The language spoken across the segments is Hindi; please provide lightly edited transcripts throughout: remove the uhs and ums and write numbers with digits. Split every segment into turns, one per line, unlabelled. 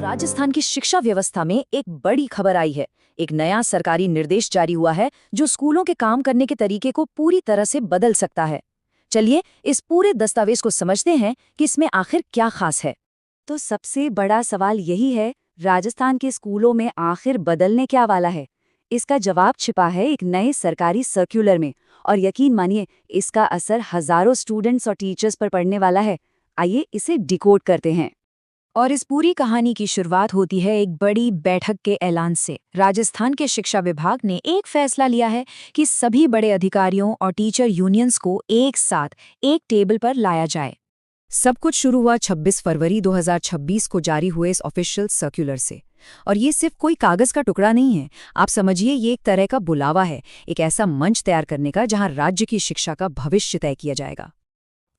राजस्थान की शिक्षा व्यवस्था में एक बड़ी खबर आई है। एक नया सरकारी निर्देश जारी हुआ है जो स्कूलों के काम करने के तरीके को पूरी तरह से बदल सकता है। चलिए इस पूरे दस्तावेज को समझते हैं कि इसमें आखिर क्या खास है।
तो सबसे बड़ा सवाल यही है, राजस्थान के स्कूलों में आखिर बदलने क्या वाला है। इसका जवाब छिपा है एक नए सरकारी सर्कुलर में, और यकीन मानिए इसका असर हजारों स्टूडेंट्स और टीचर्स पर पड़ने वाला है। आइए इसे डिकोड करते हैं।
और इस पूरी कहानी की शुरुआत होती है एक बड़ी बैठक के ऐलान से। राजस्थान के शिक्षा विभाग ने एक फैसला लिया है कि सभी बड़े अधिकारियों और टीचर यूनियंस को एक साथ एक टेबल पर लाया जाए। सब कुछ शुरू हुआ 26 फरवरी 2026 को जारी हुए इस ऑफिशियल सर्कुलर से। और ये सिर्फ कोई कागज का टुकड़ा नहीं है, आप समझिए ये एक तरह का बुलावा है, एक ऐसा मंच तैयार करने का जहां राज्य की शिक्षा का भविष्य तय किया जाएगा।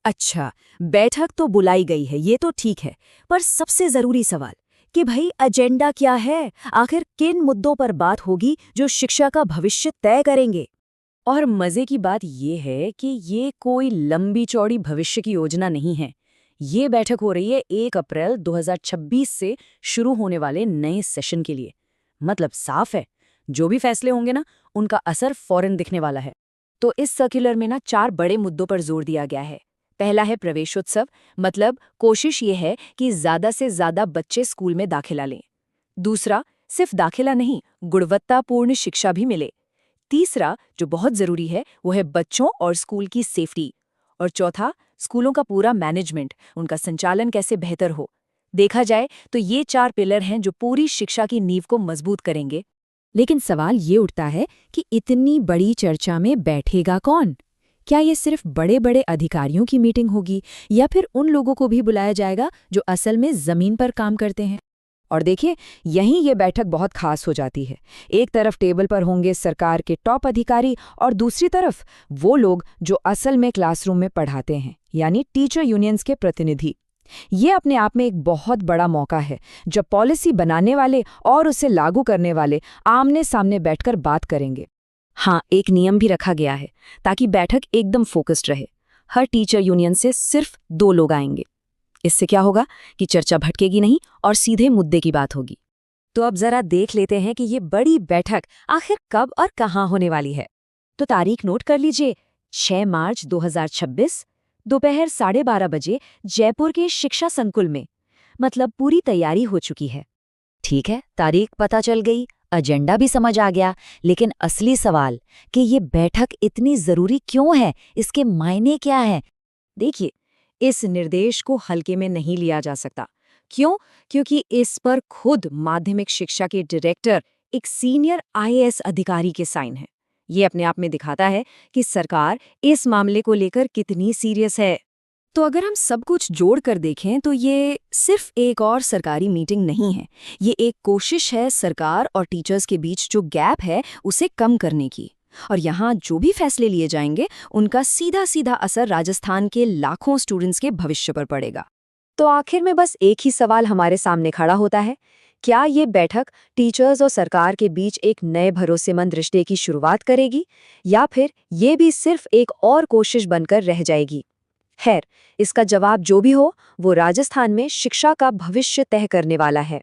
अच्छा, बैठक तो बुलाई गई है, ये तो ठीक है, पर सबसे जरूरी सवाल कि भाई एजेंडा क्या है। आखिर किन मुद्दों पर बात होगी जो शिक्षा का भविष्य तय करेंगे।
और मजे की बात यह है कि ये कोई लंबी चौड़ी भविष्य की योजना नहीं है। ये बैठक हो रही है 1 अप्रैल 2026 से शुरू होने वाले नए सेशन के लिए। मतलब साफ है, जो भी फैसले होंगे ना, उनका असर फौरन दिखने वाला है। तो इस सर्कुलर में ना 4 बड़े मुद्दों पर जोर दिया गया है। पहला है प्रवेशोत्सव, मतलब कोशिश ये है कि ज्यादा से ज्यादा बच्चे स्कूल में दाखिला लें। दूसरा, सिर्फ दाखिला नहीं, गुणवत्तापूर्ण शिक्षा भी मिले। तीसरा, जो बहुत जरूरी है, वो है बच्चों और स्कूल की सेफ्टी। और चौथा, स्कूलों का पूरा मैनेजमेंट, उनका संचालन कैसे बेहतर हो। देखा जाए तो ये 4 पिलर हैं जो पूरी शिक्षा की नींव को मजबूत करेंगे।
लेकिन सवाल ये उठता है कि इतनी बड़ी चर्चा में बैठेगा कौन? क्या ये सिर्फ बड़े बड़े अधिकारियों की मीटिंग होगी, या फिर उन लोगों को भी बुलाया जाएगा जो असल में जमीन पर काम करते हैं?
और देखिए, यहीं ये बैठक बहुत खास हो जाती है। एक तरफ टेबल पर होंगे सरकार के टॉप अधिकारी और दूसरी तरफ वो लोग जो असल में क्लासरूम में पढ़ाते हैं, यानी टीचर यूनियंस के प्रतिनिधि। ये अपने आप में एक बहुत बड़ा मौका है जब पॉलिसी बनाने वाले और उसे लागू करने वाले आमने सामने बैठकर बात करेंगे। हाँ, एक नियम भी रखा गया है ताकि बैठक एकदम फोकस्ड रहे। हर टीचर यूनियन से सिर्फ 2 लोग आएंगे। इससे क्या होगा कि चर्चा भटकेगी नहीं और सीधे मुद्दे की बात होगी। तो अब जरा देख लेते हैं कि ये बड़ी बैठक आखिर कब और कहाँ होने वाली है। तो तारीख नोट कर लीजिए, 6 मार्च 2026 दोपहर 12:30 बजे जयपुर के शिक्षा संकुल में। मतलब पूरी तैयारी हो चुकी है। ठीक है, तारीख पता चल गई, एजेंडा भी समझ आ गया, लेकिन असली सवाल कि ये बैठक इतनी जरूरी क्यों है, इसके मायने क्या है। देखिए, इस निर्देश को हल्के में नहीं लिया जा सकता। क्यों? क्योंकि इस पर खुद माध्यमिक शिक्षा के डायरेक्टर, एक सीनियर आईएएस अधिकारी के साइन हैं। ये अपने आप में दिखाता है कि सरकार इस मामले को लेकर कितनी सीरियस है। तो अगर हम सब कुछ जोड़ कर देखें तो ये सिर्फ एक और सरकारी मीटिंग नहीं है। ये एक कोशिश है सरकार और टीचर्स के बीच जो गैप है उसे कम करने की। और यहाँ जो भी फैसले लिए जाएंगे उनका सीधा सीधा असर राजस्थान के लाखों स्टूडेंट्स के भविष्य पर पड़ेगा। तो आखिर में बस एक ही सवाल हमारे सामने खड़ा होता है, क्या ये बैठक टीचर्स और सरकार के बीच एक नए भरोसेमंद रिश्ते की शुरुआत करेगी, या फिर ये भी सिर्फ एक और कोशिश बनकर रह जाएगी। खैर, इसका जवाब जो भी हो, वो राजस्थान में शिक्षा का भविष्य तय करने वाला है।